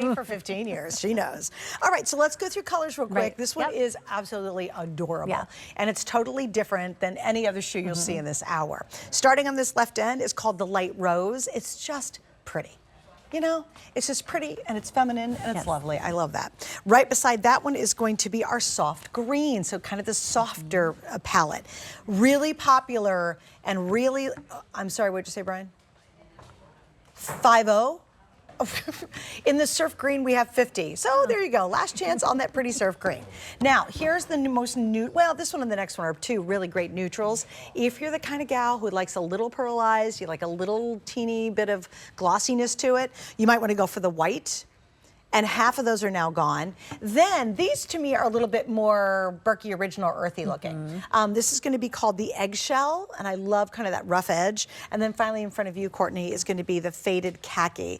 me for 15 years. She knows. All right, so let's go through colors real quick. Right. This one is absolutely adorable. And it's totally different than any other shoe you'll see in this hour. Starting on this left end is called the light rose. It's just pretty. You know, it's just pretty and it's feminine and it's lovely. I love that. Right beside that one is going to be our soft green. So kind of the softer palette. Really popular and really, I'm sorry, what did you say, Brian? 50? In the surf green, we have 50. So there you go. Last chance on that pretty surf green. Now, here's the most new, well, this one and the next one are two really great neutrals. If you're the kind of gal who likes a little pearlized, you like a little teeny bit of glossiness to it, you might want to go for the white. And half of those are now gone. Then these to me are a little bit more Birky original earthy looking. This is going to be called the eggshell, and I love kind of that rough edge. And then finally in front of you, Courtney, is going to be the faded khaki.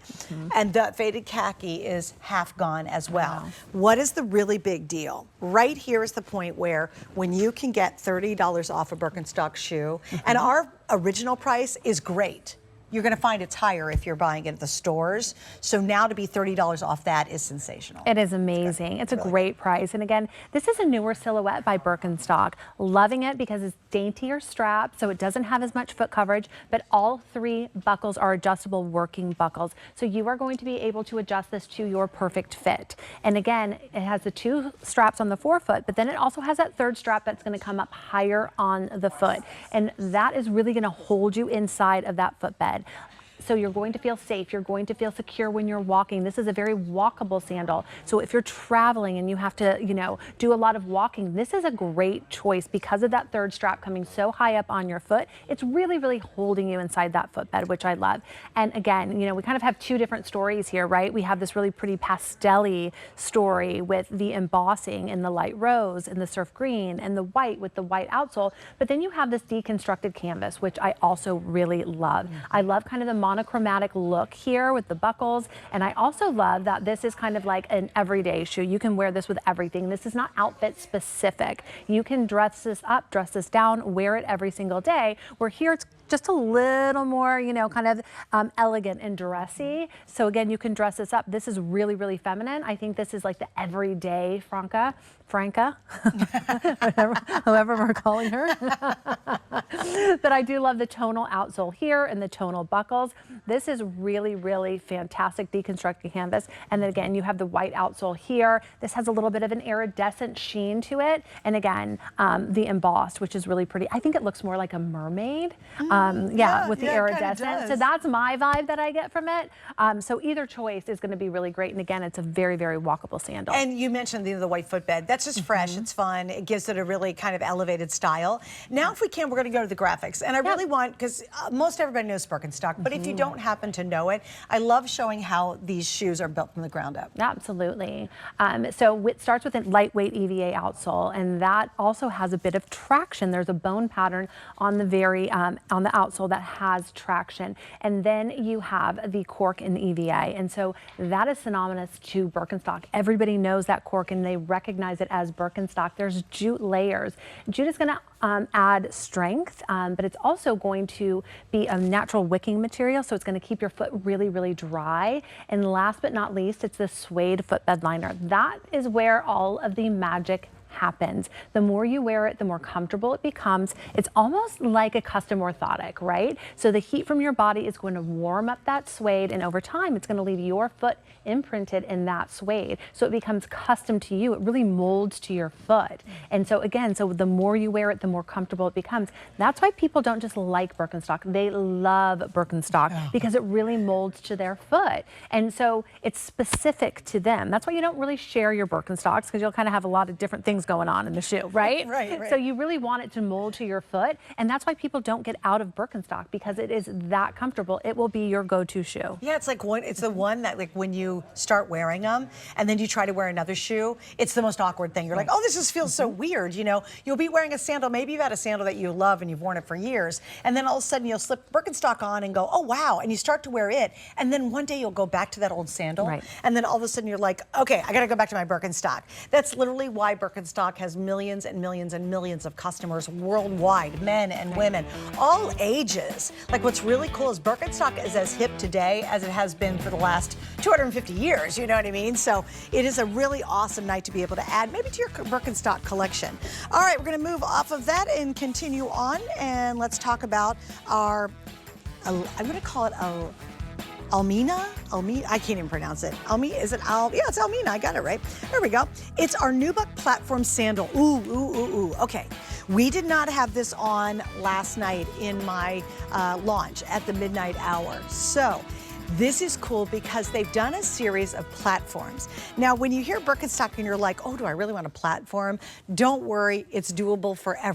And the faded khaki is half gone as well. Wow. What is the really big deal? Right here is the point where when you can get $30 off a Birkenstock shoe, and our original price is great. You're going to find it's higher if you're buying it at the stores. So now to be $30 off that is sensational. It is amazing. It's a great price. And again, this is a newer silhouette by Birkenstock. Loving it because it's daintier strap, so it doesn't have as much foot coverage, but all three buckles are adjustable working buckles. So you are going to be able to adjust this to your perfect fit. And again, it has the two straps on the forefoot, but then it also has that third strap that's going to come up higher on the foot. And that is really going to hold you inside of that footbed. So you're going to feel safe. You're going to feel secure when you're walking. This is a very walkable sandal. So if you're traveling and you have to, you know, do a lot of walking, this is a great choice because of that third strap coming so high up on your foot. It's really, really holding you inside that footbed, which I love. And again, you know, we kind of have two different stories here, right? We have this really pretty pastel-y story with the embossing in the light rose and the surf green and the white with the white outsole. But then you have this deconstructed canvas, which I also really love. I love kind of the monochromatic look here with the buckles, and I also love that this is kind of like an everyday shoe. You can wear this with everything. This is not outfit specific. You can dress this up, dress this down, wear it every single day, where here it's just a little more, you know, kind of elegant and dressy. So again, you can dress this up. This is really, really feminine. I think this is like the everyday Franca, whoever we're calling her. But I do love the tonal outsole here and the tonal buckles. This is really, really fantastic deconstructed canvas. And then again, you have the white outsole here. This has a little bit of an iridescent sheen to it. And again, the embossed, which is really pretty. I think it looks more like a mermaid. With the iridescent. So that's my vibe that I get from it. So either choice is going to be really great. And again, it's a very, very walkable sandal. And you mentioned the white footbed. That's just fresh. It's fun. It gives it a really kind of elevated style. Now, if we can, we're going to go to the graphics. And I really want, because most everybody knows Birkenstock, but if you don't happen to know it, I love showing how these shoes are built from the ground up. Absolutely. So it starts with a lightweight EVA outsole, and that also has a bit of traction. There's a bone pattern on the very on the outsole that has traction, and then you have the cork in the EVA, and so that is synonymous to Birkenstock. Everybody knows that cork and they recognize it as Birkenstock. There's jute layers. Jute is going to add strength, but it's also going to be a natural wicking material, so it's going to keep your foot really, really dry. And last but not least, it's the suede footbed liner. That is where all of the magic happens. The more you wear it, the more comfortable it becomes. It's almost like a custom orthotic, right? So the heat from your body is going to warm up that suede, and over time, it's going to leave your foot imprinted in that suede. So it becomes custom to you. It really molds to your foot. And so again, so the more you wear it, the more comfortable it becomes. That's why people don't just like Birkenstock. They love Birkenstock because it really molds to their foot. And so it's specific to them. That's why you don't really share your Birkenstocks, because you'll kind of have a lot of different things going on in the shoe, right? Right. So you really want it to mold to your foot, and that's why people don't get out of Birkenstock, because it is that comfortable. It will be your go-to shoe. Yeah, it's like it's the one that, like, when you start wearing them and then you try to wear another shoe, it's the most awkward thing. You're like, oh, this just feels so weird. You know, you'll be wearing a sandal. Maybe you've had a sandal that you love and you've worn it for years, and then all of a sudden you'll slip Birkenstock on and go, oh wow, and you start to wear it, and then one day you'll go back to that old sandal, and then all of a sudden you're like, okay, I gotta go back to my Birkenstock. That's literally why Birkenstock Birkenstock has millions and millions and millions of customers worldwide, men and women, all ages. Like, what's really cool is Birkenstock is as hip today as it has been for the last 250 years, you know what I mean? So it is a really awesome night to be able to add maybe to your Birkenstock collection. All right, we're gonna move off of that and continue on, and let's talk about our, I'm gonna call it a Almina? I can't even pronounce it. Is it Al? Yeah, it's Almina. I got it right. There we go. It's our nubuck platform sandal. Ooh. Okay. We did not have this on last night in my launch at the midnight hour. So this is cool because they've done a series of platforms. Now, when you hear Birkenstock and you're like, oh, do I really want a platform? Don't worry. It's doable for everyone.